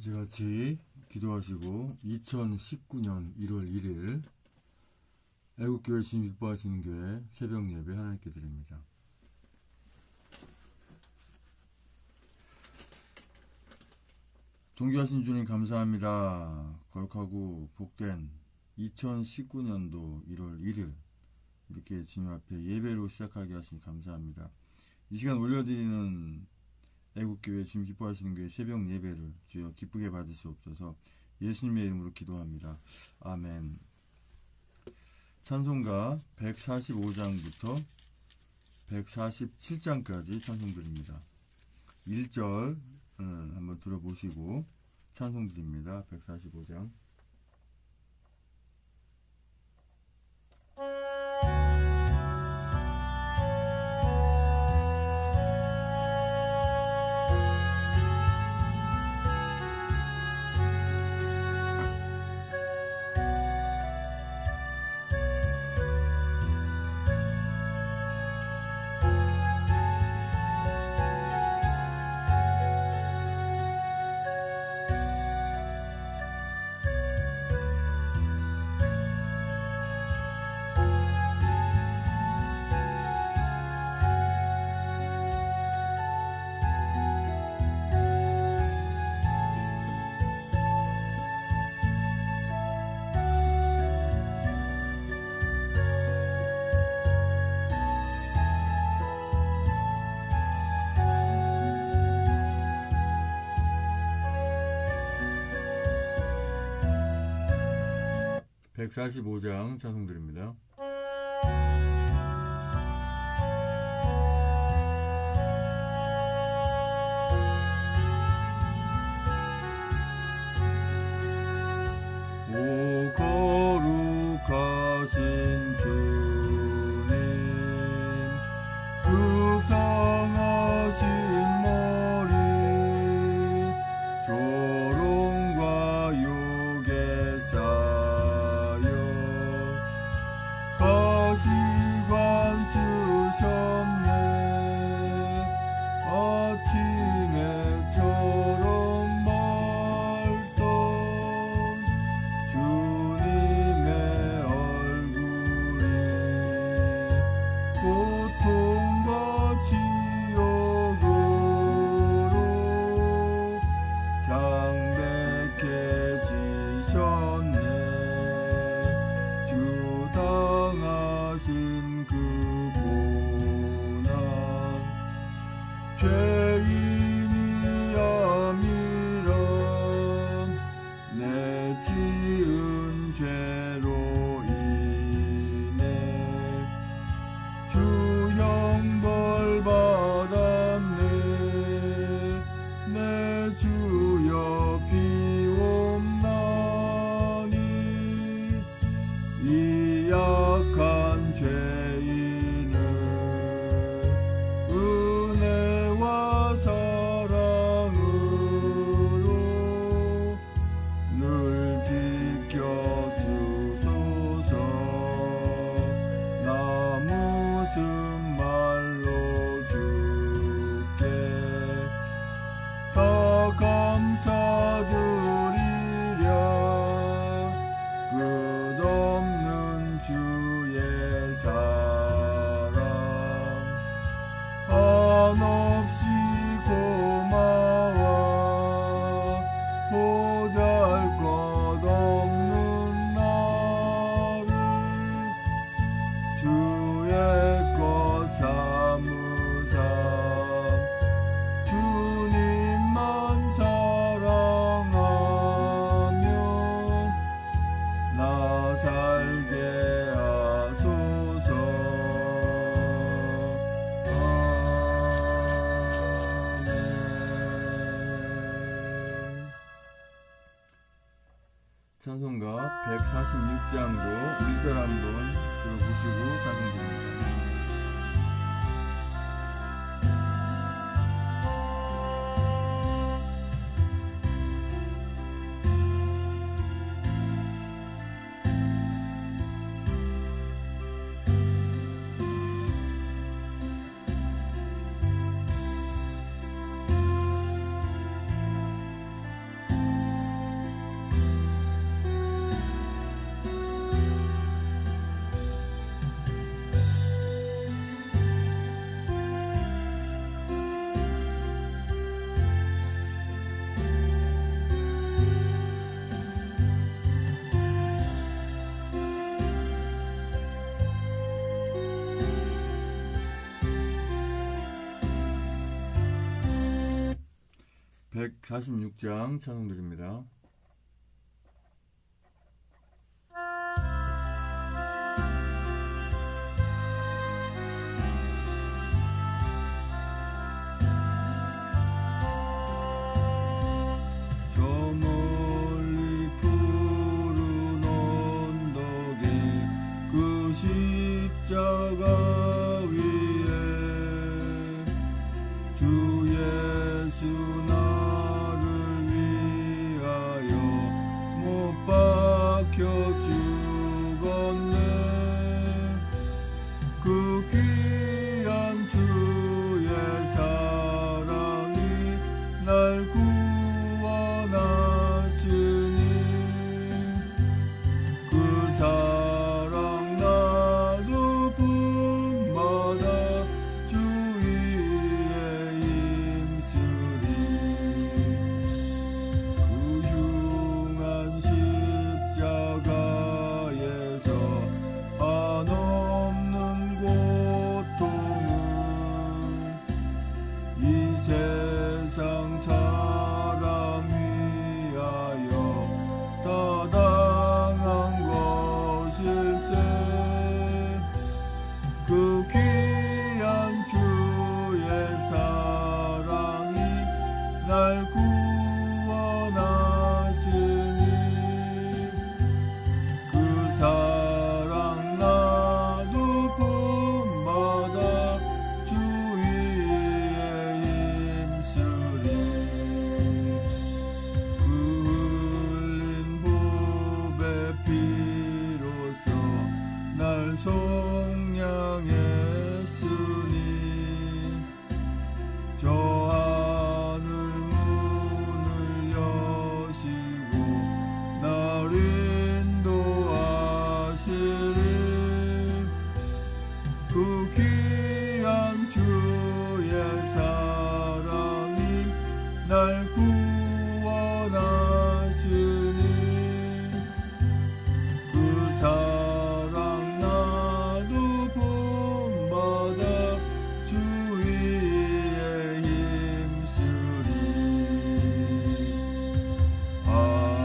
이제 같이 기도하시고 2019년 1월 1일 애국교회 주님 기뻐하시는 교회 새벽 예배 하나님께 드립니다. 존귀하신 주님 감사합니다. 거룩하고 복된 2019년도 1월 1일 이렇게 주님 앞에 예배로 시작하게 하시니 감사합니다. 이 시간 올려드리는 애국교회 주님 기뻐하시는 교회 새벽 예배를 주여 기쁘게 받으시옵소서. 예수님의 이름으로 기도합니다. 아멘. 찬송가 145장부터 147장까지 찬송드립니다. 1절 한번 들어보시고 찬송드립니다. 145장. (145장) 찬송드립니다. 오 거룩하신 주님, 불쌍하신 머리, 조롱과 욕에 쌓여 가시관 쓰셨네. 아침에처럼 맑던 주님의 얼굴이 고통과 지옥으로 장백해지셨네. 주 당하신 그 고난, 죄인이함이라 내 지은 죄로 인해 주 형벌 받았네. 내 주여 비옵나니 이 약한 죄인을 은혜와 사랑으로 늘 지켜주소서. 나 무슨 말로 주께 다 감사드리랴. 끝없는 주의 사랑 한없이 고마워. 보잘것없는 나를 주의 것 삼으사 주님만 사랑하며 나 살게 하소서. 아멘. 찬송가 146장도 1절 한번 들어보시고 찬송드립니다. 146장 찬송드립니다. 저 멀리 푸른 언덕에 그 십자가 위에 주 예수 나를 위하여 못 박혀 죽었네. 그 귀한 주의 사랑이 날 구원하시니 그 사랑 나도 분마다 주 위에 힘쓰리. 그 흉한 십자가에서 한없는 고통은 이 세상 사람 위하여 다 당한 것일세. 그 귀한 주의 사랑이 날 구원하시니 그 사랑 나도 본받아 주 위에 힘쓰리. 그 흘린 보배 피로써 날 속량했으니 저 하늘 문을 여시고 날 인도하시리. 그 귀한 주의 사랑이 날 구원하시니 그 사랑 나도 본받아 주 위에 힘쓰리. 아멘.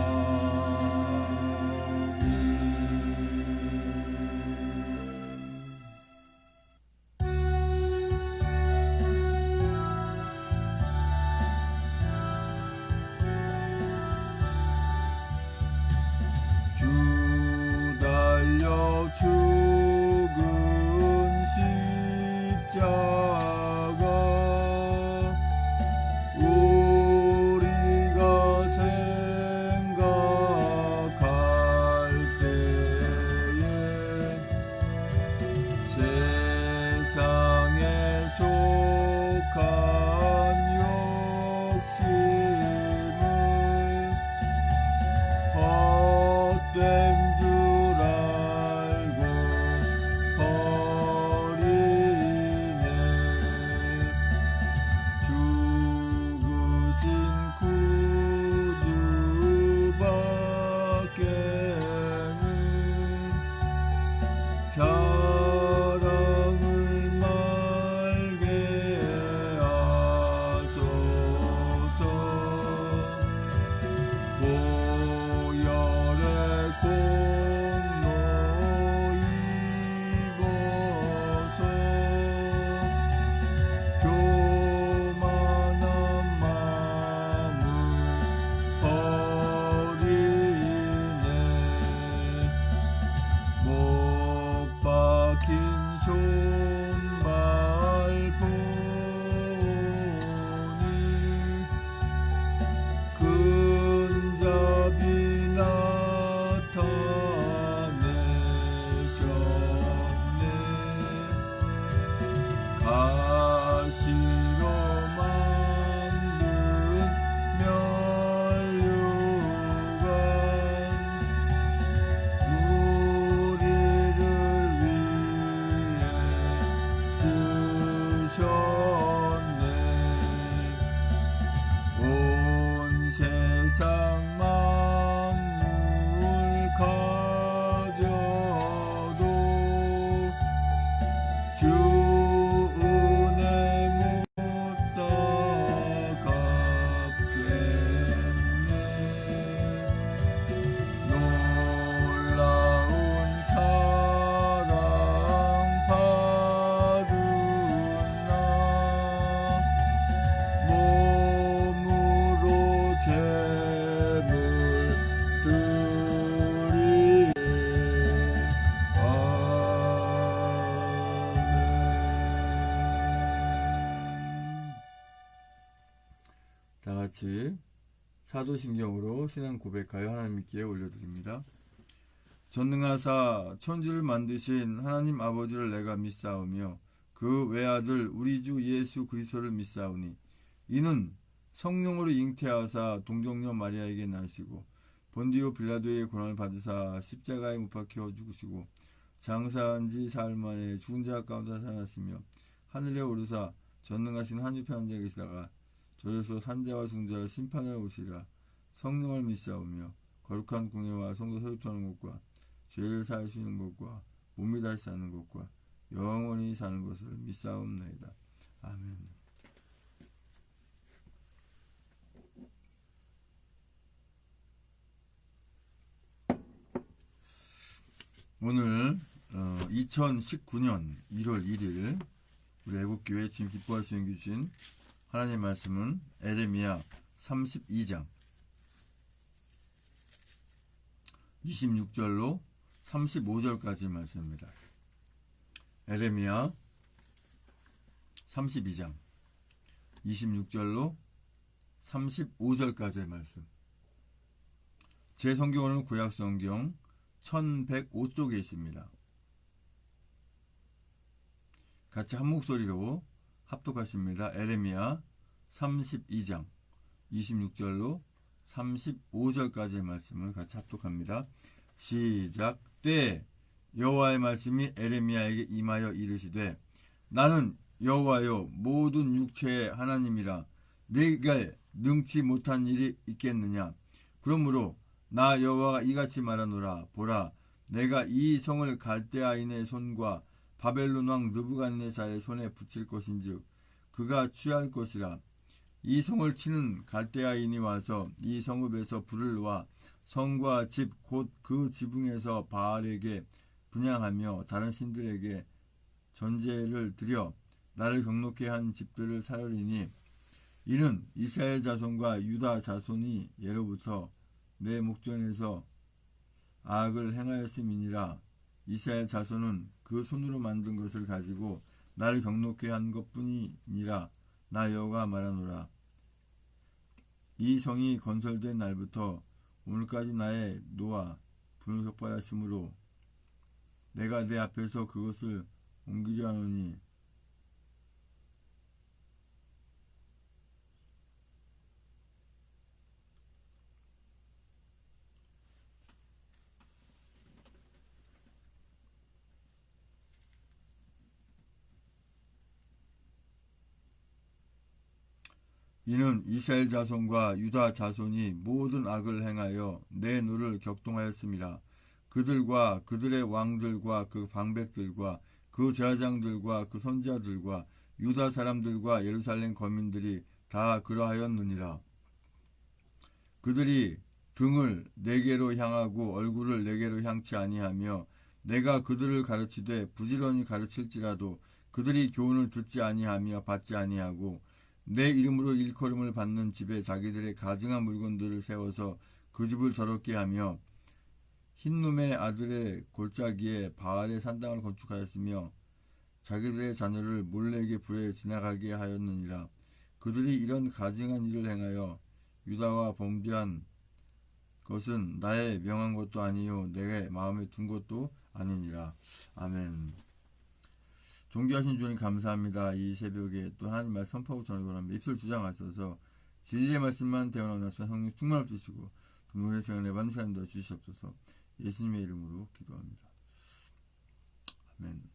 같이 사도신경으로 신앙 고백하여 하나님께 올려드립니다. 전능하사 천지를 만드신 하나님 아버지를 내가 믿사오며 그 외아들 우리 주 예수 그리스도를 믿사오니 이는 성령으로 잉태하사 동정녀 마리아에게 나시고 본디오 빌라도의 고난을 받으사 십자가에 못 박혀 죽으시고 장사한 지 사흘 만에 죽은 자 가운데 살아났으며 하늘에 오르사 전능하신 한유편 앉아 계시다가 저에서 산자와 죽은 자를 심판하러 오시리라. 성령을 믿사오며 거룩한 공예와 성도 소유하는 것과 죄를 사하시는 것과 몸이 다시 사는 것과 영원히 사는 것을 믿사옵나이다. 아멘. 오늘 2019년 1월 1일 우리 애국교회 주님 기뻐하시는 연기 주신 하나님 말씀은 에레미야 32장 26절로 35절까지 말씀입니다. 에레미야 32장 26절로 35절까지의 말씀. 제 성경은 구약성경 1105쪽에 있습니다. 같이 한 목소리로 합독하십니다. 에레미야 32장 26절로 35절까지의 말씀을 같이 합독합니다. 시작. 때 여호와의 말씀이 에레미야에게 임하여 이르시되 나는 여호와여 모든 육체의 하나님이라 내게 능치 못한 일이 있겠느냐. 그러므로 나 여호와가 이같이 말하노라. 보라, 내가 이 성을 갈대아인의 손과 바벨론 왕 느부갓네살의 손에 붙일 것인즉 그가 취할 것이라. 이 성을 치는 갈대아인이 와서 이 성읍에서 불을 놓아 성과 집 곧 그 지붕에서 바알에게 분향하며 다른 신들에게 전제를 드려 나를 경록케 한 집들을 사르리니 이는 이스라엘 자손과 유다 자손이 예로부터 내 목전에서 악을 행하였음이니라. 이스라엘 자손은 그 손으로 만든 것을 가지고 나를 경록케 한 것뿐이니라. 나 여호와가 말하노라. 이 성이 건설된 날부터 오늘까지 나의 노와 분을 격발하심으로 내가 내 앞에서 그것을 옮기려 하노니 이는 이스라엘 자손과 유다 자손이 모든 악을 행하여 내 노를 격동하였습니다. 그들과 그들의 왕들과 그 방백들과 그 제사장들과 그 선지자들과 유다 사람들과 예루살렘 거민들이 다 그러하였느니라. 그들이 등을 내게로 향하고 얼굴을 내게로 향치 아니하며 내가 그들을 가르치되 부지런히 가르칠지라도 그들이 교훈을 듣지 아니하며 받지 아니하고 내 이름으로 일컬음을 받는 집에 자기들의 가증한 물건들을 세워서 그 집을 더럽게 하며 흰놈의 아들의 골짜기에 바알의 산당을 건축하였으며 자기들의 자녀를 몰래에게 불에 지나가게 하였느니라. 그들이 이런 가증한 일을 행하여 유다와 범죄한 것은 나의 명한 것도 아니요 내 마음에 둔 것도 아니니라. 아멘. 존귀하신 주님 감사합니다. 이 새벽에 또 하나님 말씀 선포하고 전하기 바랍니다. 입술 주장하셔서 진리의 말씀만 대원하는 성령 충만을 주시고 금요일 시간에 받는 시간을 더 주시옵소서. 예수님의 이름으로 기도합니다. 아멘.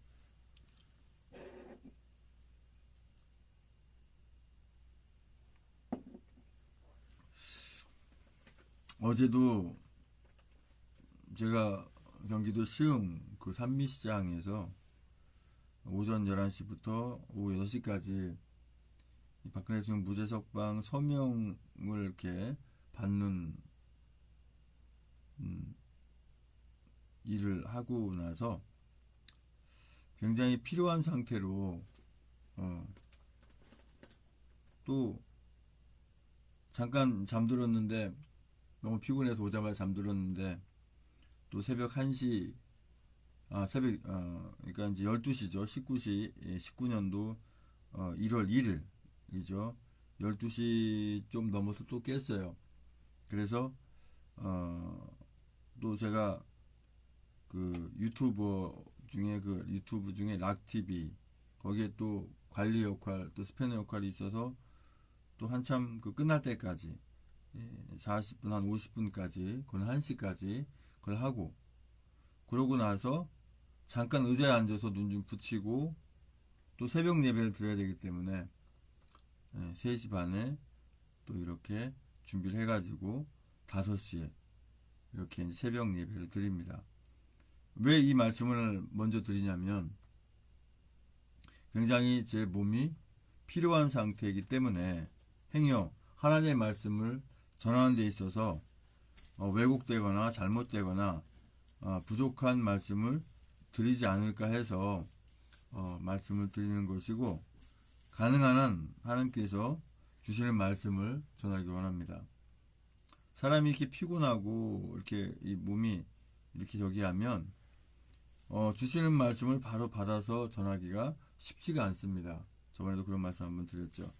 어제도 제가 경기도 시흥 그 산미시장에서 오전 11시부터 오후 6시까지 박근혜 대통령 무죄석방 서명을 이렇게 받는 일을 하고 나서 굉장히 필요한 상태로 또 잠깐 잠들었는데 너무 피곤해서 오자마자 잠들었는데 또 새벽 1시 그러니까 이제 12시죠. 19년도 1월 1일이죠. 12시 좀 넘어서 또 깼어요. 그래서 또 제가 그 유튜브 중에 락TV 거기에 또 관리 역할 또 스패너 역할이 있어서 또 한참 그 끝날 때까지 40분 한 50분까지 그건 1시까지 그걸 하고 그러고 나서 잠깐 의자에 앉아서 눈 좀 붙이고 또 새벽 예배를 드려야 되기 때문에 3시 반에 또 이렇게 준비를 해가지고 5시에 이렇게 이제 새벽 예배를 드립니다. 왜 이 말씀을 먼저 드리냐면 굉장히 제 몸이 필요한 상태이기 때문에 행여 하나님의 말씀을 전하는 데 있어서 왜곡되거나 잘못되거나 부족한 말씀을 드리지 않을까 해서 말씀을 드리는 것이고 가능한 한 하나님께서 주시는 말씀을 전하기 원합니다. 사람이 이렇게 피곤하고 이렇게 이 몸이 이렇게 저기 하면 주시는 말씀을 바로 받아서 전하기가 쉽지가 않습니다. 저번에도 그런 말씀 한번 드렸죠.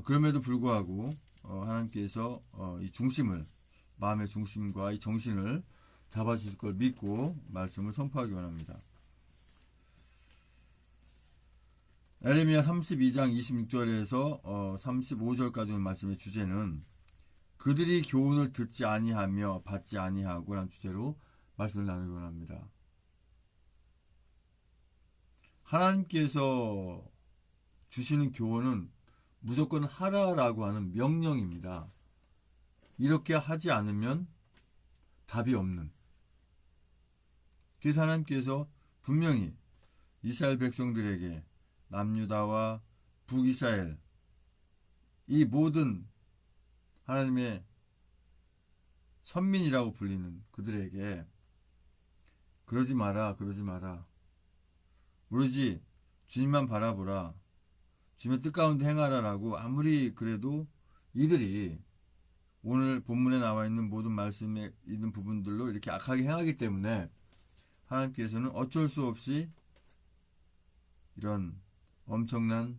그럼에도 불구하고 하나님께서 이 중심을 마음의 중심과 이 정신을 잡아주실 걸 믿고 말씀을 선포하기 원합니다. 에레미야 32장 26절에서 35절까지 말씀의 주제는 그들이 교훈을 듣지 아니하며 받지 아니하고 라는 주제로 말씀을 나누기 원합니다. 하나님께서 주시는 교훈은 무조건 하라라고 하는 명령입니다. 이렇게 하지 않으면 답이 없는. 그래서 하나님께서 분명히 이스라엘 백성들에게 남유다와 북이스라엘 이 모든 하나님의 선민이라고 불리는 그들에게 그러지 마라 그러지 마라 오로지 주님만 바라보라 주님의 뜻 가운데 행하라라고 아무리 그래도 이들이 오늘 본문에 나와 있는 모든 말씀에 있는 부분들로 이렇게 악하게 행하기 때문에 하나님께서는 어쩔 수 없이 이런 엄청난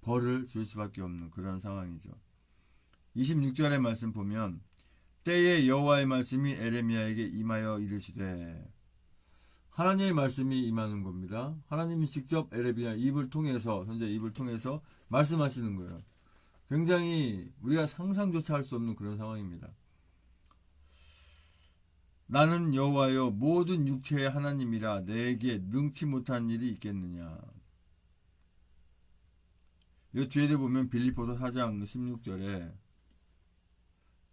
벌을 줄 수밖에 없는 그런 상황이죠. 26절의 말씀 보면 때에 여호와의 말씀이 에레미야에게 임하여 이르시되 하나님의 말씀이 임하는 겁니다. 하나님이 직접 에레미야 입을 통해서 현재 입을 통해서 말씀하시는 거예요. 굉장히 우리가 상상조차 할 수 없는 그런 상황입니다. 나는 여호와여 모든 육체의 하나님이라 내게 능치 못한 일이 있겠느냐. 이 뒤에 보면 빌립보서 4장 16절에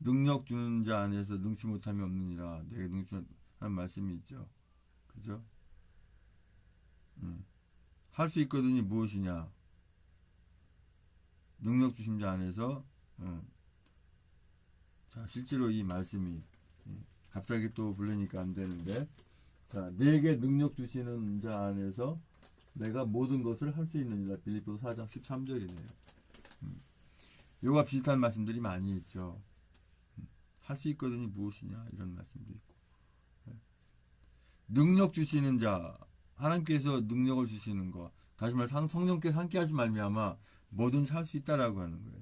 능력 주는 자 안에서 능치 못함이 없느니라 내게 능치 못한 말씀이 있죠. 그죠? 할 수 있거든이 무엇이냐? 능력 주신 자 안에서 자 실제로 이 말씀이 갑자기 또 부르니까 안 되는데 자 내게 능력 주시는 자 안에서 내가 모든 것을 할 수 있느니라 빌립보서 4장 13절이네요. 이와 비슷한 말씀들이 많이 있죠. 할 수 있거든이 무엇이냐 이런 말씀도 있고 능력 주시는 자 하나님께서 능력을 주시는 것 다시 말해 성령께서 함께하지 말미암아 뭐든지 할 수 있다라고 하는 거예요.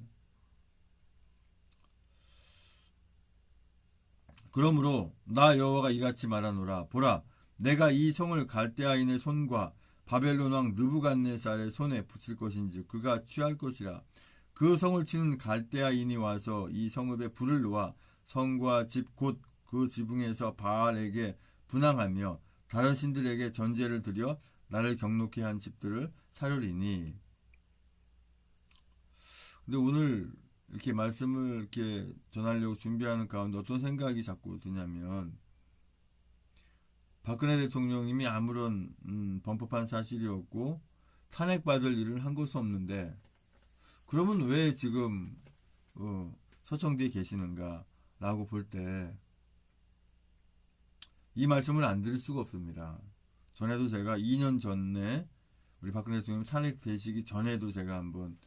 그러므로 나 여호와가 이같이 말하노라 보라 내가 이 성을 갈대아인의 손과 바벨론 왕 느부갓네살의 손에 붙일 것인즉 그가 취할 것이라 그 성을 치는 갈대아인이 와서 이 성읍에 불을 놓아 성과 집 곧 그 지붕에서 바알에게 분향하며 다른 신들에게 전제를 드려 나를 경록케 한 집들을 사르리니. 근데 오늘 이렇게 말씀을 이렇게 전하려고 준비하는 가운데 어떤 생각이 자꾸 드냐면 박근혜 대통령님이 아무런 범법한 사실이 없고 탄핵받을 일을 한 것도 없는데 그러면 왜 지금 서청대에 계시는가 라고 볼 때 이 말씀을 안 드릴 수가 없습니다. 전에도 제가 2년 전에 우리 박근혜 대통령 탄핵되시기 전에도 제가 한번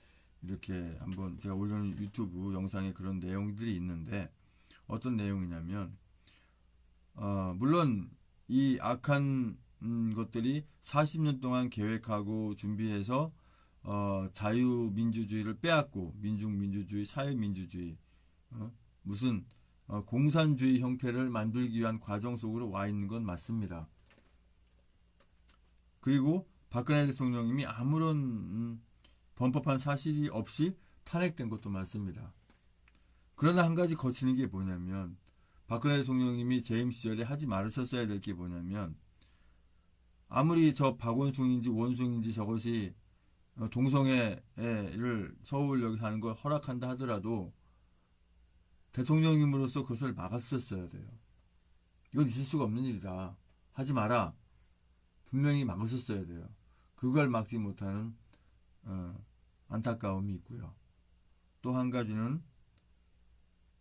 제가 올려놓은 유튜브 영상에 그런 내용들이 있는데 어떤 내용이냐면 물론 이 악한 것들이 40년 동안 계획하고 준비해서 자유민주주의를 빼앗고 민중민주주의, 사회민주주의, 무슨 공산주의 형태를 만들기 위한 과정 속으로 와 있는 건 맞습니다. 그리고 박근혜 대통령님이 아무런 범법한 사실이 없이 탄핵된 것도 맞습니다. 그러나 한 가지 거치는 게 뭐냐면 박근혜 대통령님이 재임 시절에 하지 말으셨어야 될 게 뭐냐면 아무리 저 박원숭인지 원숭인지 저것이 동성애를 서울역에 하는 걸 허락한다 하더라도 대통령님으로서 그것을 막았었어야 돼요. 이건 있을 수가 없는 일이다. 하지 마라. 분명히 막으셨어야 돼요. 그걸 막지 못하는 안타까움이 있고요. 또 한 가지는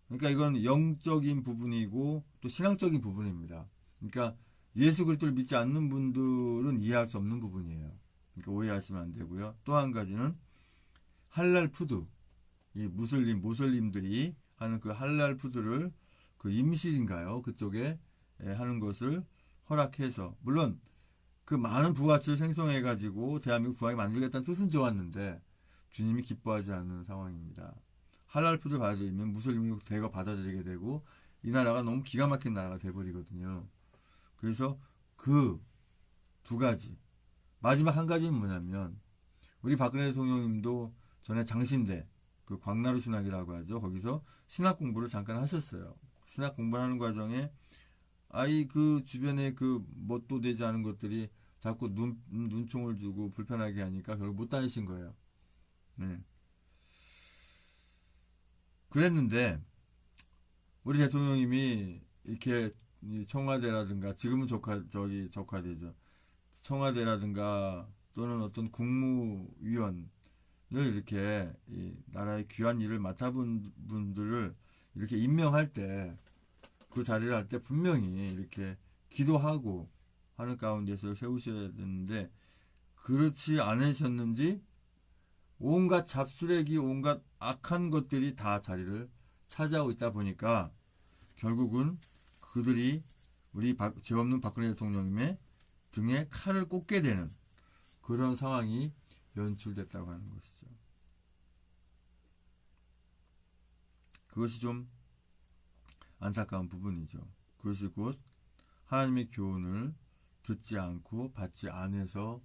그러니까 이건 영적인 부분이고 또 신앙적인 부분입니다. 그러니까 예수 그리스도를 믿지 않는 분들은 이해할 수 없는 부분이에요. 그러니까 오해하시면 안 되고요. 또 한 가지는 할랄 푸드, 이 모슬림들이 하는 그 할랄 푸드를 그 임실인가요? 그쪽에 하는 것을 허락해서 물론 그 많은 부가치를 생성해가지고 대한민국 부강에 만들겠다는 뜻은 좋았는데 주님이 기뻐하지 않는 상황입니다. 할랄 푸드를 받아들이면 무슬림을 대거 받아들이게 되고 이 나라가 너무 기가 막힌 나라가 돼버리거든요. 그래서 그 두 가지 마지막 한 가지는 뭐냐면 우리 박근혜 대통령님도 전에 장신대 그 광나루 신학이라고 하죠. 거기서 신학 공부를 잠깐 하셨어요. 신학 공부하는 과정에 아이 그 주변에 그 뭣도 되지 않은 것들이 자꾸 눈총을 주고 불편하게 하니까 결국 못 다니신 거예요. 네. 그랬는데 우리 대통령님이 이렇게 청와대라든가 지금은 적화되죠. 청와대라든가 또는 어떤 국무위원을 이렇게 이 나라의 귀한 일을 맡아본 분들을 이렇게 임명할 때 그 자리를 할 때 분명히 이렇게 기도하고 하는 가운데서 세우셔야 되는데 그렇지 않으셨는지 온갖 잡수레기 온갖 악한 것들이 다 자리를 차지하고 있다 보니까 결국은 그들이 우리 죄 없는 박근혜 대통령님의 등에 칼을 꽂게 되는 그런 상황이 연출됐다고 하는 것이죠. 그것이 좀 안타까운 부분이죠. 그것이 곧 하나님의 교훈을 듣지 않고 받지 않아서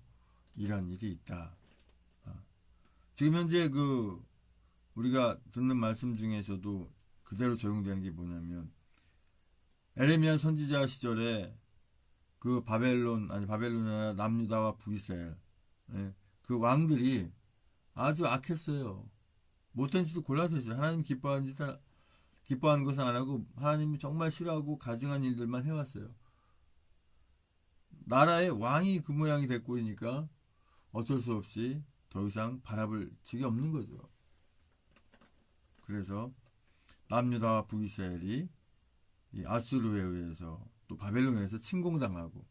이런 일이 있다. 지금 현재 그 우리가 듣는 말씀 중에서도 그대로 적용되는 게 뭐냐면 에레미야 선지자 시절에 그 바벨론이나 남유다와 북이스라엘 그 왕들이 아주 악했어요. 못된 짓도 골라서 했어요. 하나님 기뻐하는 것은 안 하고 하나님이 정말 싫어하고 가증한 일들만 해왔어요. 나라의 왕이 그 모양이 됐고니까 어쩔 수 없이 더 이상 바라볼 적이 없는 거죠. 그래서 남유다와 북이스라엘이 이 아수르에 의해서 또 바벨론에 의해서 침공당하고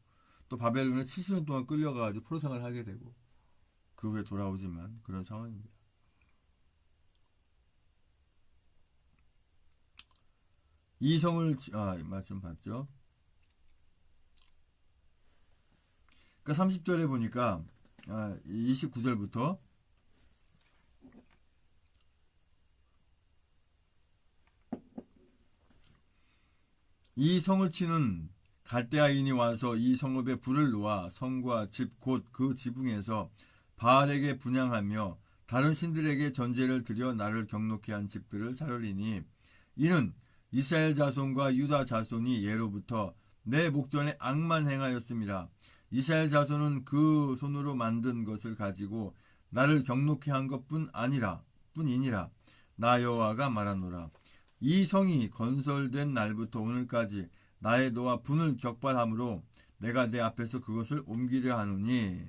또 바벨론에 70년 동안 끌려가가지고 포로생활을 하게 되고 그 후에 돌아오지만 그런 상황입니다. 이 성을 말씀 봤죠. 그러니까 30절에 보니까 29절부터 이 성을 치는 갈대아인이 와서 이 성읍에 불을 놓아 성과 집 곧 그 지붕에서 바알에게 분향하며 다른 신들에게 전제를 드려 나를 경록케 한 집들을 사르리니 이는 이스라엘 자손과 유다 자손이 예로부터 내 목전에 악만 행하였습니다. 이스라엘 자손은 그 손으로 만든 것을 가지고 나를 경록케 한 것뿐 뿐이니라. 나 여호와가 말하노라. 이 성이 건설된 날부터 오늘까지 나의 노와 분을 격발함으로 내가 내 앞에서 그것을 옮기려 하노니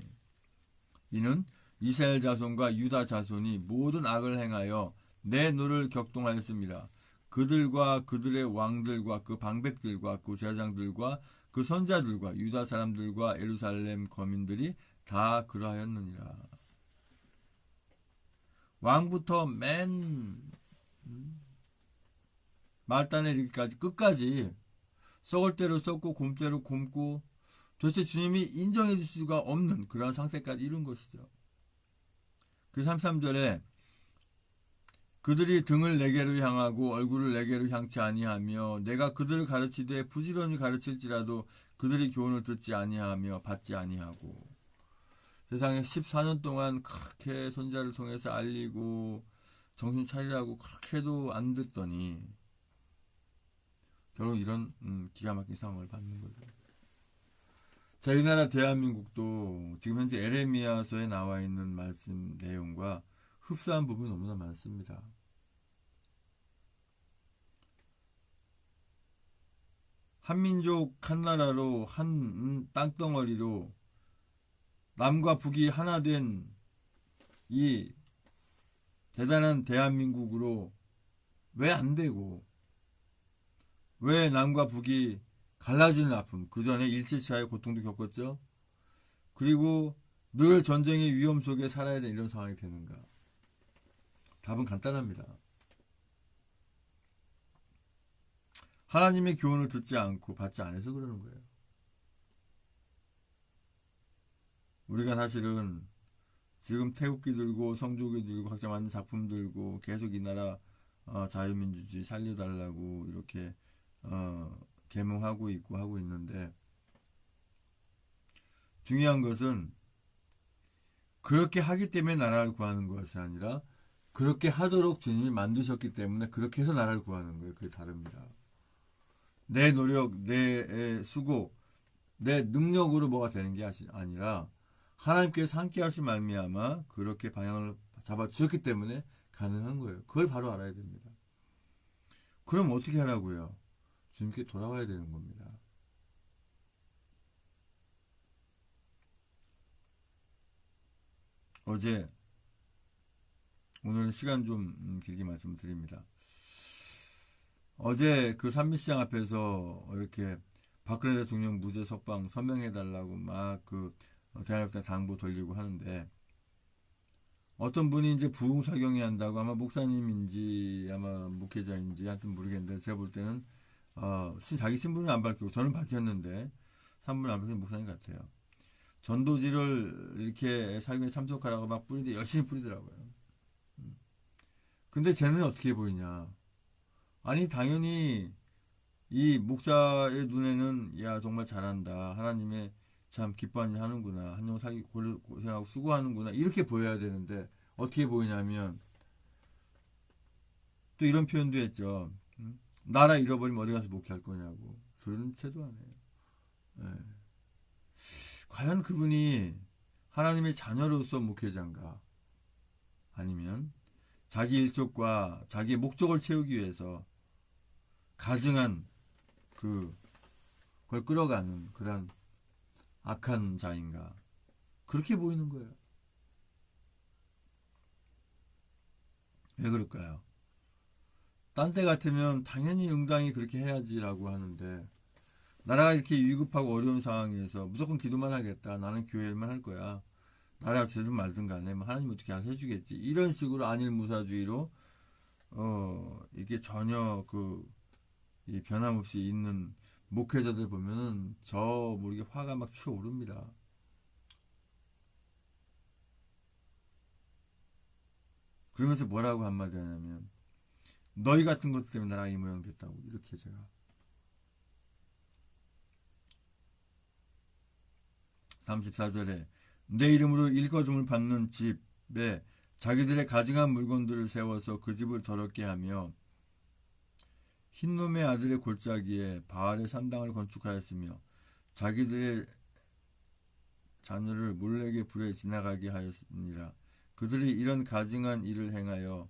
이는 이스라엘 자손과 유다 자손이 모든 악을 행하여 내 노를 격동하였습니다. 그들과 그들의 왕들과 그 방백들과 그 제사장들과 그 선자들과 유다 사람들과 예루살렘 거민들이 다 그러하였느니라. 왕부터 맨 말단에 이르기까지 끝까지 썩을 대로 썩고 곰대로 곰고 도대체 주님이 인정해 줄 수가 없는 그러한 상태까지 이룬 것이죠. 그 33절에 그들이 등을 내게로 향하고 얼굴을 내게로 향치 아니하며 내가 그들을 가르치되 부지런히 가르칠지라도 그들이 교훈을 듣지 아니하며 받지 아니하고. 세상에 14년 동안 그렇게 선자를 통해서 알리고 정신 차리라고 그렇게 해도 안 듣더니 결국 이런 기가 막힌 상황을 받는 거죠. 자, 이 나라 대한민국도 지금 현재 에레미야서에 나와 있는 말씀 내용과 흡사한 부분이 너무나 많습니다. 한민족 한나라로 한 땅덩어리로 남과 북이 하나 된 이 대단한 대한민국으로 왜 안 되고 왜 남과 북이 갈라지는 아픔, 그 전에 일제시대의 고통도 겪었죠. 그리고 늘 전쟁의 위험 속에 살아야 되는 이런 상황이 되는가? 답은 간단합니다. 하나님의 교훈을 듣지 않고 받지 않아서 그러는 거예요. 우리가 사실은 지금 태극기 들고 성조기 들고 각자 만든 작품 들고 계속 이 나라 자유민주주의 살려달라고 이렇게 계몽하고 있고 하고 있는데, 중요한 것은 그렇게 하기 때문에 나라를 구하는 것이 아니라 그렇게 하도록 주님이 만드셨기 때문에 그렇게 해서 나라를 구하는 거예요. 그게 다릅니다. 내 노력, 내 수고, 내 능력으로 뭐가 되는 게 아니라 하나님께서 함께 하실 말미암아 그렇게 방향을 잡아 주셨기 때문에 가능한 거예요. 그걸 바로 알아야 됩니다. 그럼 어떻게 하라고요? 주님께 돌아와야 되는 겁니다. 오늘 시간 좀 길게 말씀드립니다. 어제 그 산미시장 앞에서 이렇게 박근혜 대통령 무죄 석방 서명해달라고 막 그 대한민국 당부 돌리고 하는데, 어떤 분이 이제 부흥사경회 한다고, 아마 목사님인지 아마 목회자인지 하여튼 모르겠는데, 제가 볼 때는 자기 신분을 안 밝히고, 저는 밝혔는데 신분을 안 밝힌 목사님 같아요. 전도지를 이렇게 사경에 참석하라고 막 뿌리는데 열심히 뿌리더라고요. 근데 쟤는 어떻게 보이냐? 아니, 당연히 이 목사의 눈에는 야, 정말 잘한다, 하나님의 참 기뻐하는 일 하는구나, 한영 살기 고생하고 수고하는구나, 이렇게 보여야 되는데 어떻게 보이냐면 또 이런 표현도 했죠. 나라 잃어버리면 어디 가서 목회할 거냐고. 그런 채도 안 해요. 네. 과연 그분이 하나님의 자녀로서 목회자인가? 아니면 자기 일족과 자기의 목적을 채우기 위해서 가증한 그걸 끌어가는 그런 악한 자인가? 그렇게 보이는 거예요. 왜 그럴까요? 딴 때 같으면 당연히 응당이 그렇게 해야지라고 하는데, 나라가 이렇게 위급하고 어려운 상황에서 무조건 기도만 하겠다, 나는 교회 일만 할 거야, 나라가 되든 말든 간에 뭐 하나님 어떻게 알아서 해주겠지, 이런 식으로 안일무사주의로 이게 전혀 이 변함없이 있는 목회자들 보면은 저 모르게 화가 막 치어오릅니다. 그러면서 뭐라고 한마디 하냐면, 너희 같은 것 때문에 나라가 이 모양 됐다고, 이렇게 제가 34절에 내 이름으로 일거둠을 받는 집에 자기들의 가증한 물건들을 세워서 그 집을 더럽게 하며 흰놈의 아들의 골짜기에 바알의 산당을 건축하였으며 자기들의 자녀를 몰래게 불에 지나가게 하였느니라. 그들이 이런 가증한 일을 행하여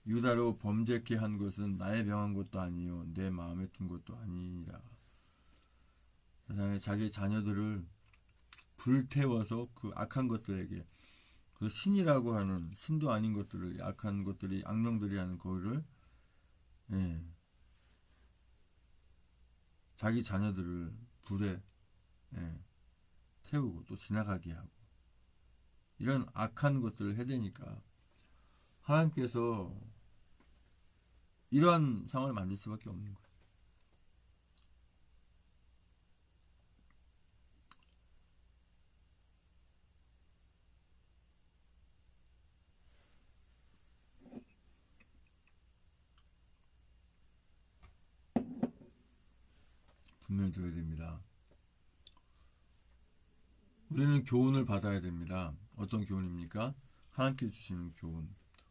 유다로 범죄케 한 것은 나의 명한 것도 아니요 내 마음에 둔 것도 아니니라. 세상에 자기 자녀들을 불태워서 그 악한 것들에게, 그 신이라고 하는, 신도 아닌 것들을, 악한 것들이, 악령들이 하는 거를, 자기 자녀들을 불에 태우고 또 지나가게 하고, 이런 악한 것들을 해대니까 하나님께서 이러한 상황을 만들 수밖에 없는 거예요. 분명히 들어야 됩니다. 우리는 교훈을 받아야 됩니다. 어떤 교훈입니까? 하나님께서 주시는 교훈.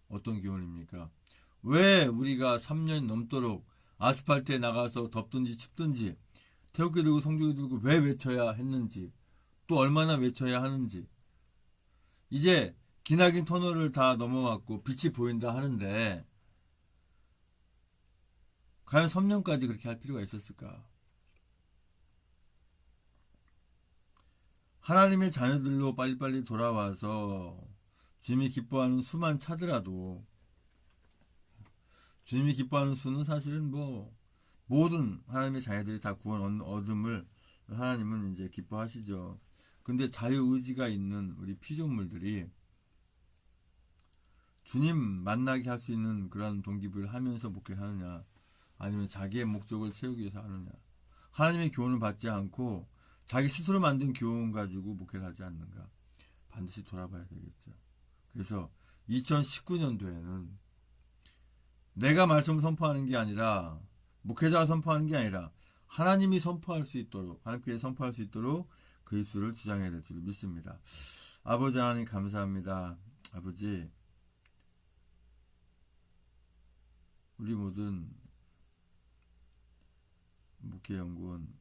어떤 교훈입니까? 왜 우리가 3년 넘도록 아스팔트에 나가서 덥든지 춥든지 태극기 들고 성조기 들고 왜 외쳐야 했는지, 또 얼마나 외쳐야 하는지. 이제 기나긴 터널을 다 넘어왔고 빛이 보인다 하는데 과연 3년까지 그렇게 할 필요가 있었을까? 하나님의 자녀들로 빨리빨리 돌아와서 주님이 기뻐하는 수만 차더라도, 주님이 기뻐하는 수는 사실은 모든 하나님의 자녀들이 다 구원 얻음을 하나님은 이제 기뻐하시죠. 근데 자유의지가 있는 우리 피조물들이 주님 만나게 할 수 있는 그런 동기부여를 하면서 목회를 하느냐, 아니면 자기의 목적을 세우기 위해서 하느냐, 하나님의 교훈을 받지 않고 자기 스스로 만든 교훈 가지고 목회를 하지 않는가, 반드시 돌아봐야 되겠죠. 그래서 2019년도에는 내가 말씀을 선포하는 게 아니라, 목회자가 선포하는 게 아니라 하나님이 선포할 수 있도록, 하나님께 선포할 수 있도록 그 입술을 주장해야 될 줄 믿습니다. 아버지 하나님 감사합니다. 아버지, 우리 모든 목회연구원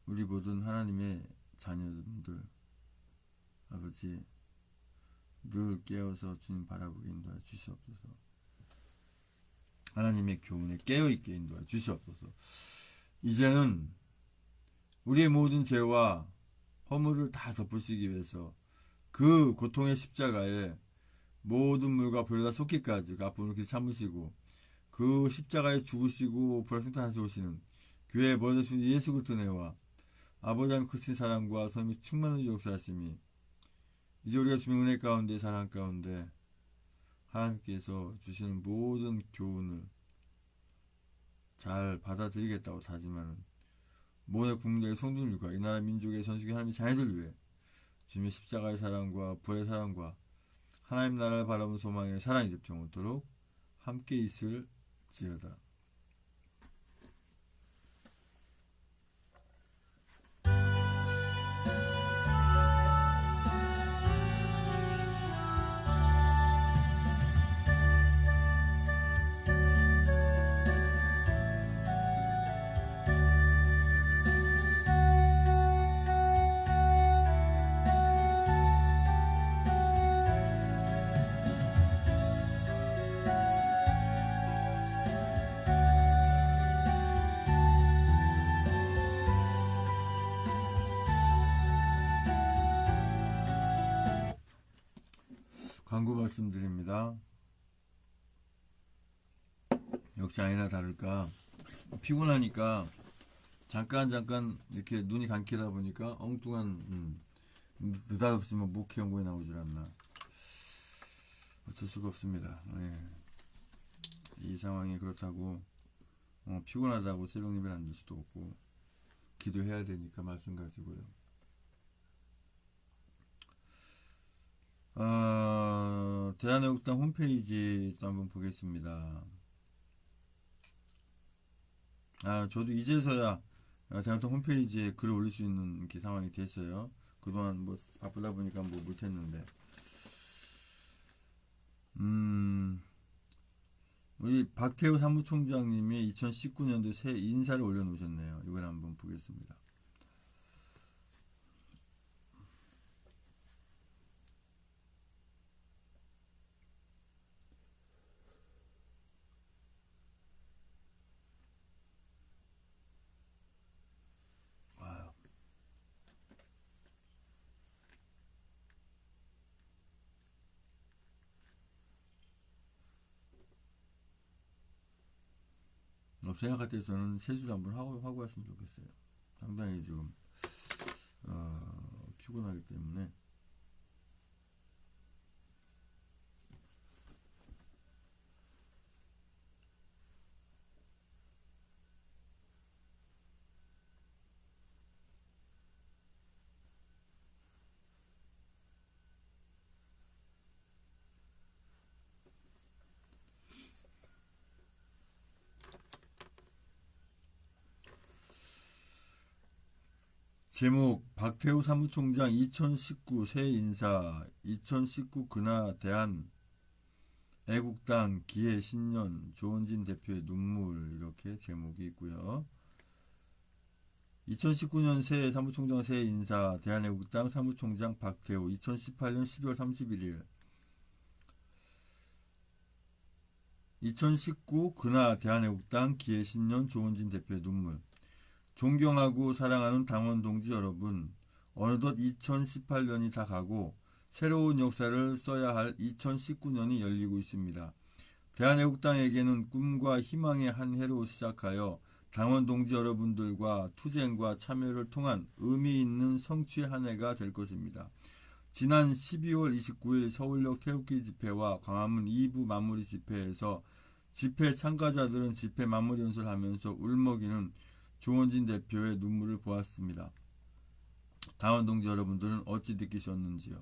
우리 모든 하나님의 자녀들, 아버지, 늘 깨어서 주님 바라보게 인도하여 주시옵소서. 하나님의 교훈에 깨어있게 인도하여 주시옵소서. 이제는 우리의 모든 죄와 허물을 다 덮으시기 위해서 그 고통의 십자가에 모든 물과 불과 쏟기까지 그 아픔을 이렇게 참으시고, 그 십자가에 죽으시고 부활승천하시는 교회의 머리신 예수 그리스도 은혜와 아버지 하나님 크신 사랑과 성령의 충만한 역사하심이 이제 우리가 주님 은혜 가운데, 사랑 가운데 하나님께서 주시는 모든 교훈을 잘 받아들이겠다고 다짐하는 모든 국민의 성도들과 이 나라 민족의 전식의 하나님의 자녀들 위해 주님의 십자가의 사랑과 부활의 사랑과 하나님 나라를 바라보는 소망의 사랑이 집중하도록 함께 있을지어다. 광고 말씀드립니다. 역시 아니나 다를까 피곤하니까 잠깐 이렇게 눈이 감기다 보니까 엉뚱한 느닷없이 목회 연구에 나오질 않나. 어쩔 수가 없습니다. 네. 이 상황이 그렇다고 피곤하다고 새벽 예배를 안 들 수도 없고 기도해야 되니까 말씀 가지고요. 대한애국당 홈페이지 또 한번 보겠습니다. 저도 이제서야 대한애국당 홈페이지에 글을 올릴 수 있는 이렇게 상황이 됐어요. 그동안 바쁘다 보니까 못했는데. 우리 박태우 사무총장님이 2019년도 새 인사를 올려놓으셨네요. 이걸 한번 보겠습니다. 생각할 때 저는 세수를 한번 하고 왔으면 좋겠어요. 상당히 지금 피곤하기 때문에. 제목 박태우 사무총장 2019 새 인사 2019 근하 대한애국당 기해 신년 조원진 대표의 눈물 이렇게 제목이 있고요. 2019년 새 사무총장 새 인사 대한애국당 사무총장 박태우 2018년 12월 31일 2019 근하 대한애국당 기해 신년 조원진 대표의 눈물. 존경하고 사랑하는 당원 동지 여러분, 어느덧 2018년이 다 가고 새로운 역사를 써야 할 2019년이 열리고 있습니다. 대한애국당에게는 꿈과 희망의 한 해로 시작하여 당원 동지 여러분들과 투쟁과 참여를 통한 의미 있는 성취의 한 해가 될 것입니다. 지난 12월 29일 서울역 태극기 집회와 광화문 2부 마무리 집회에서 집회 참가자들은 집회 마무리 연설을 하면서 울먹이는 조원진 대표의 눈물을 보았습니다. 당원 동지 여러분들은 어찌 느끼셨는지요?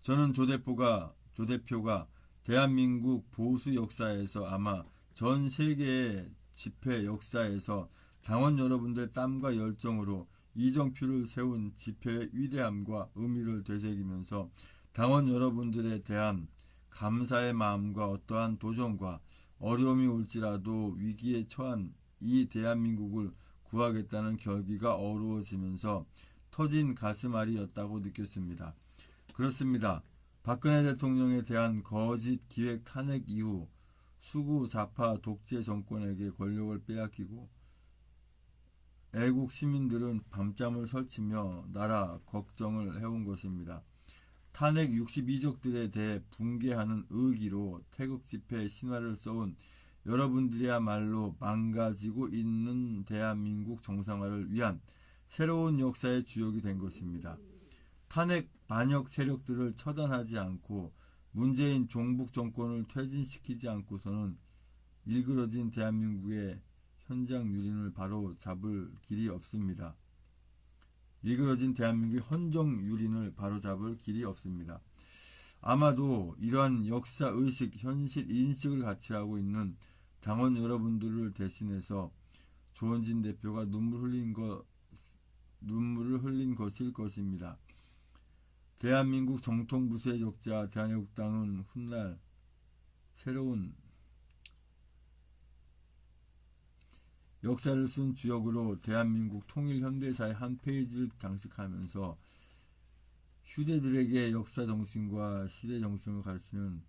저는 조 대표가 대한민국 보수 역사에서 아마 전 세계의 집회 역사에서 당원 여러분들의 땀과 열정으로 이정표를 세운 집회의 위대함과 의미를 되새기면서 당원 여러분들에 대한 감사의 마음과 어떠한 도전과 어려움이 올지라도 위기에 처한 이 대한민국을 구하겠다는 결기가 어우러지면서 터진 가슴앓이였다고 느꼈습니다. 그렇습니다. 박근혜 대통령에 대한 거짓 기획 탄핵 이후 수구 좌파 독재 정권에게 권력을 빼앗기고 애국 시민들은 밤잠을 설치며 나라 걱정을 해온 것입니다. 탄핵 62적들에 대해 붕괴하는 의기로 태극 집회 신화를 써온 여러분들이야말로 망가지고 있는 대한민국 정상화를 위한 새로운 역사의 주역이 된 것입니다. 탄핵 반역 세력들을 처단하지 않고 문재인 종북 정권을 퇴진시키지 않고서는 일그러진 대한민국의 현장 유린을 바로 잡을 길이 없습니다. 일그러진 대한민국의 헌정 유린을 바로잡을 길이 없습니다. 아마도 이러한 역사의식, 현실 인식을 같이 하고 있는 당원 여러분들을 대신해서 조원진 대표가 눈물을 흘린 것일 것입니다. 대한민국 정통 부수의 적자 대한애국당은 훗날 새로운 역사를 쓴 주역으로 대한민국 통일 현대사의 한 페이지를 장식하면서 휴대들에게 역사 정신과 시대 정신을 가르치는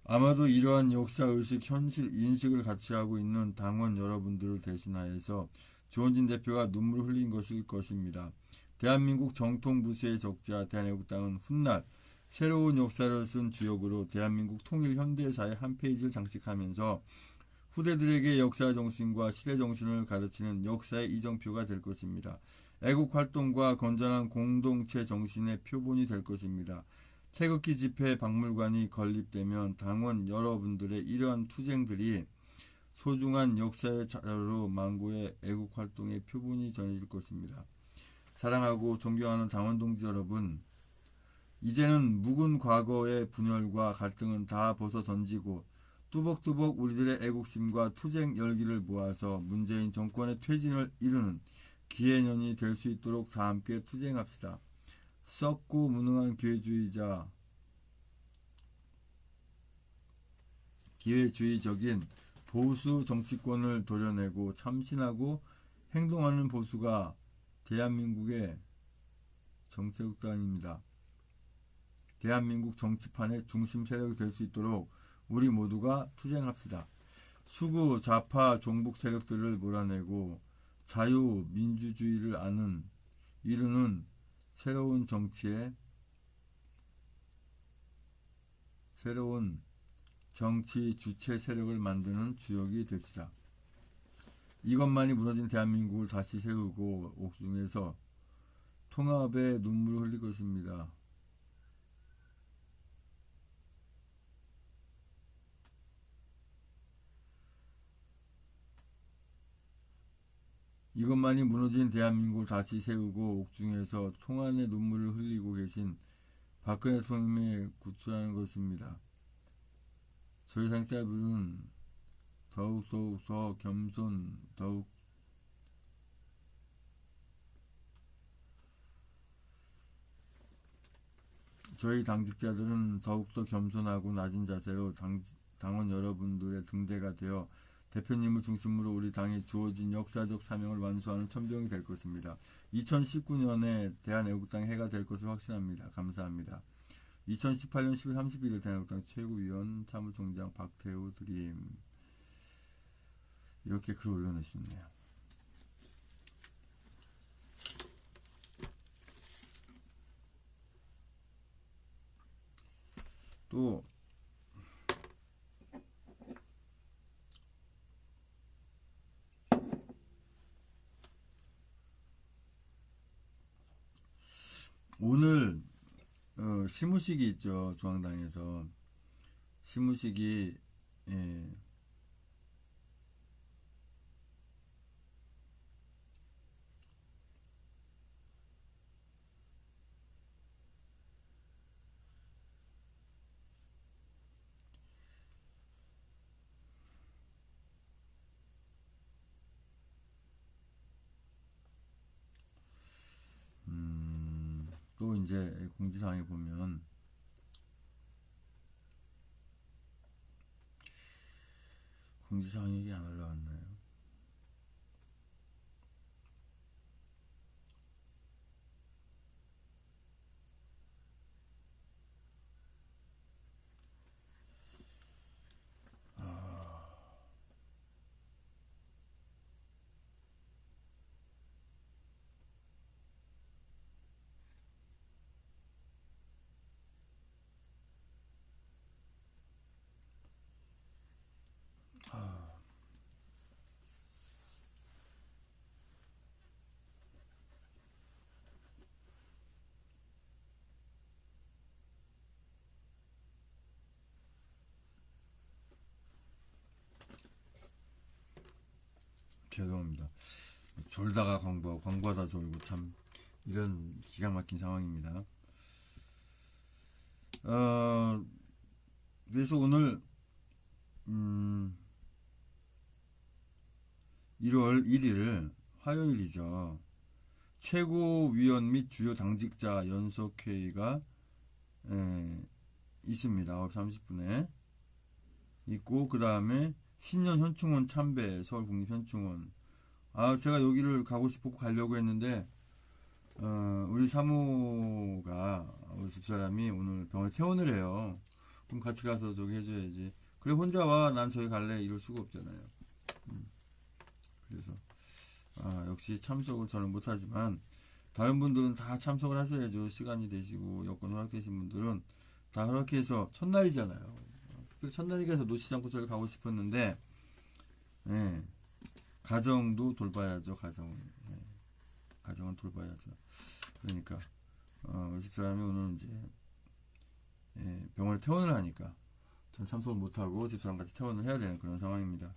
아마도 이러한 역사의식, 현실 인식을 같이 하고 있는 당원 여러분들을 대신하여서 조원진 대표가 눈물을 흘린 것일 것입니다. 대한민국 정통 부수의 적자 대한애국당은 훗날 새로운 역사를 쓴 주역으로 대한민국 통일 현대사의 한 페이지를 장식하면서 후대들에게 역사 정신과 시대 정신을 가르치는 역사의 이정표가 될 것입니다. 애국활동과 건전한 공동체 정신의 표본이 될 것입니다. 태극기 집회 박물관이 건립되면 당원 여러분들의 이러한 투쟁들이 소중한 역사의 자료로 망고의 애국활동의 표본이 전해질 것입니다. 사랑하고 존경하는 당원 동지 여러분, 이제는 묵은 과거의 분열과 갈등은 다 벗어 던지고 뚜벅뚜벅 우리들의 애국심과 투쟁 열기를 모아서 문재인 정권의 퇴진을 이루는 기해년이 될 수 있도록 다 함께 투쟁합시다. 썩고 무능한 기회주의적인 보수 정치권을 도려내고 참신하고 행동하는 보수가 대한민국의 정체국당입니다. 대한민국 정치판의 중심 세력이 될 수 있도록 우리 모두가 투쟁합시다. 수구 좌파 종북 세력들을 몰아내고 자유민주주의를 이루는 새로운 정치 주체 세력을 만드는 주역이 됩시다. 이것만이 무너진 대한민국을 다시 세우고 옥중에서 통합의 눈물을 흘릴 것입니다. 이것만이 무너진 대한민국을 다시 세우고 옥중에서 통한의 눈물을 흘리고 계신 박근혜 대통령이 구출하는 것입니다. 저희 당사자분은 더욱 더 겸손, 저희 당직자들은 더욱더 겸손하고 낮은 자세로 당원 여러분들의 등대가 되어 대표님을 중심으로 우리 당에 주어진 역사적 사명을 완수하는 천병이 될 것입니다. 2019년에 대한애국당 해가 될 것을 확신합니다. 감사합니다. 2018년 10월 31일 대한애국당 최고위원 사무총장 박태우 드림. 이렇게 글 올려놓으셨네요. 또 오늘 시무식이 있죠. 중앙당에서 시무식이 또 이제 공지사항에 보면 공지사항이 이게 안 올라왔나요? 죄송합니다. 졸다가 광고하고 광고하다 졸고 참 이런 기가 막힌 상황입니다. 그래서 오늘 1월 1일 화요일이죠. 최고위원 및 주요 당직자 연석회의가 있습니다. 9시 30분에 있고, 그 다음에 신년 현충원 참배, 서울국립현충원. 제가 여기를 가고 싶고 가려고 했는데 우리 사모가 우리 집사람이 오늘 병원에 퇴원을 해요. 그럼 같이 가서 저기 해줘야지. 그래 혼자 와, 난 저기 갈래, 이럴 수가 없잖아요. 그래서 역시 참석을 저는 못하지만 다른 분들은 다 참석을 하셔야죠. 시간이 되시고 여건 허락되신 분들은 다 허락해서 첫날이잖아요. 특별히 첫날이라서 놓치지 않고 저기 가고 싶었는데 가정도 돌봐야죠. 가정은 돌봐야죠. 그러니까 집사람이 오늘 이제 병원에 퇴원을 하니까 전 참석을 못하고 집사람 같이 퇴원을 해야 되는 그런 상황입니다.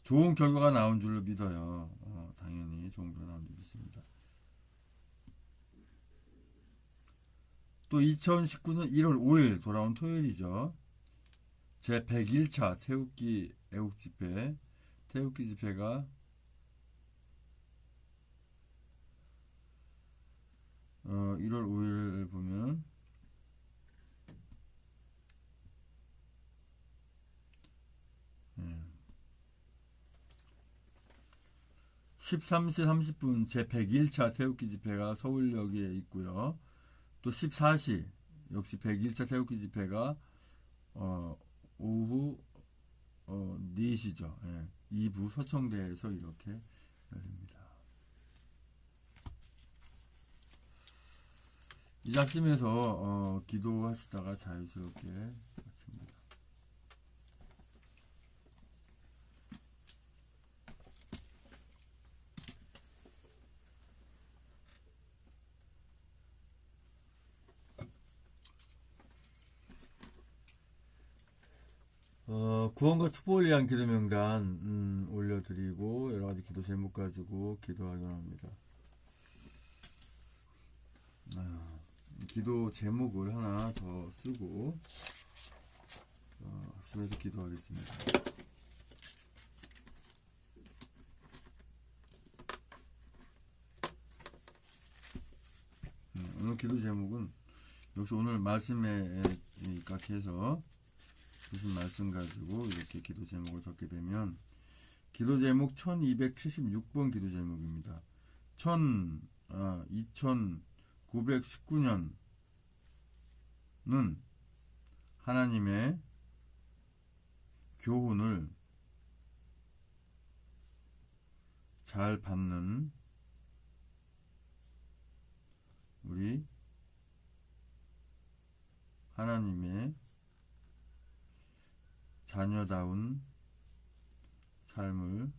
좋은 결과가 나온 줄로 믿어요. 당연히 좋은 결과가 나온 줄로 믿습니다. 또 2019년 1월 5일 돌아온 토요일이죠. 제 101차 태극기 애국집회, 태극기 집회가 1월 5일 보면 13시 30분 제 101차 태극기 집회가 서울역에 있고요. 또 14시 역시 101차 태극기 집회가 오후 4시죠. 2부 서청대에서 이렇게 열립니다. 이 자쯤에서 기도하시다가 자유스럽게 마칩니다. 구원과 축복을 위한 기도 명단 올려드리고 여러 가지 기도 제목 가지고 기도하기 원합니다. 기도 제목을 하나 더 쓰고 합심해서 기도하겠습니다. 오늘 기도 제목은 역시 오늘 말씀에 입각해서 주신 말씀 가지고 이렇게 기도 제목을 적게 되면 기도 제목 1276번 기도 제목입니다. 2919년은 하나님의 교훈을 잘 받는 우리 하나님의 자녀다운 삶을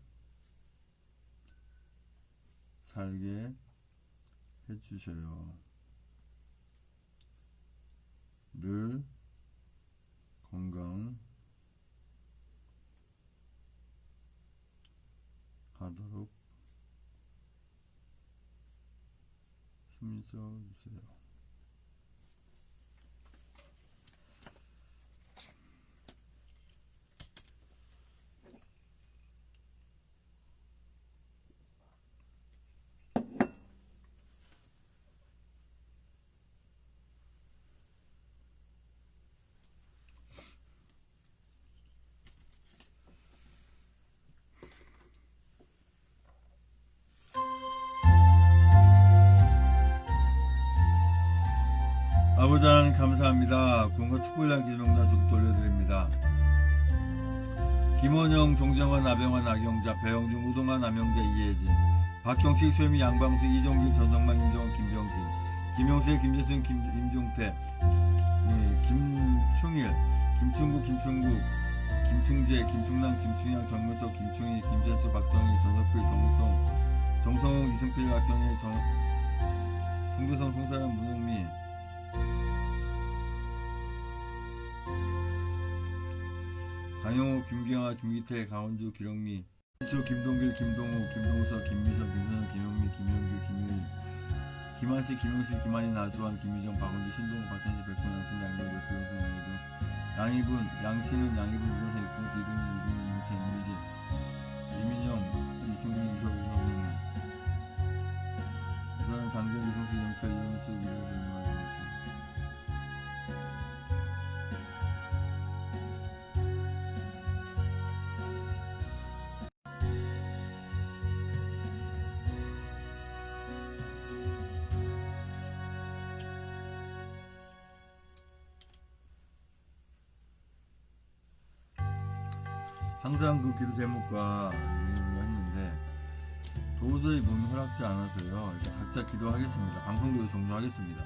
살게 해주셔요. 늘 건강하도록 힘써 주세요. 아버지 하나님 감사합니다. 구원과 축복을 위한 기도 명단 쭉 돌려드립니다. 김원영, 정정환, 나병환, 나경자, 배영준, 우동환, 남영자, 이혜진, 박경식, 소혜미, 양방수, 이종길, 전성만, 임정원, 김병진, 김용세, 김재순, 임종태, 김충일, 김충국, 김충재, 김충남, 김충양, 정문석, 김충희, 김재수, 박성희, 전석필, 정성홍, 이승필, 박경희, 송대성, 송사람, 문흥미, 강영호, 김경아, 김기태, 강원주, 기령미, 이수, 김동길, 김동우, 김동석, 김미석, 김선영, 김영미, 김영규, 김유희, 김한식, 김용식, 김한희, 나수환, 김희정, 박원주, 신동호, 박찬식, 백순환, 신양명, 백규영, 신영도, 양희분, 양신은, 양희분, 유동생, 육동수, 이동희, 이동희, 이미지, 이민영, 이승민, 이석우, 이성민, 우선 장정, 이성수, 영철, 이용수, 이동수, 항상 그 기도 제목과 이름을 했는데 도저히 몸이 허락지 않아서요. 이제 각자 기도하겠습니다. 방송도 종료하겠습니다.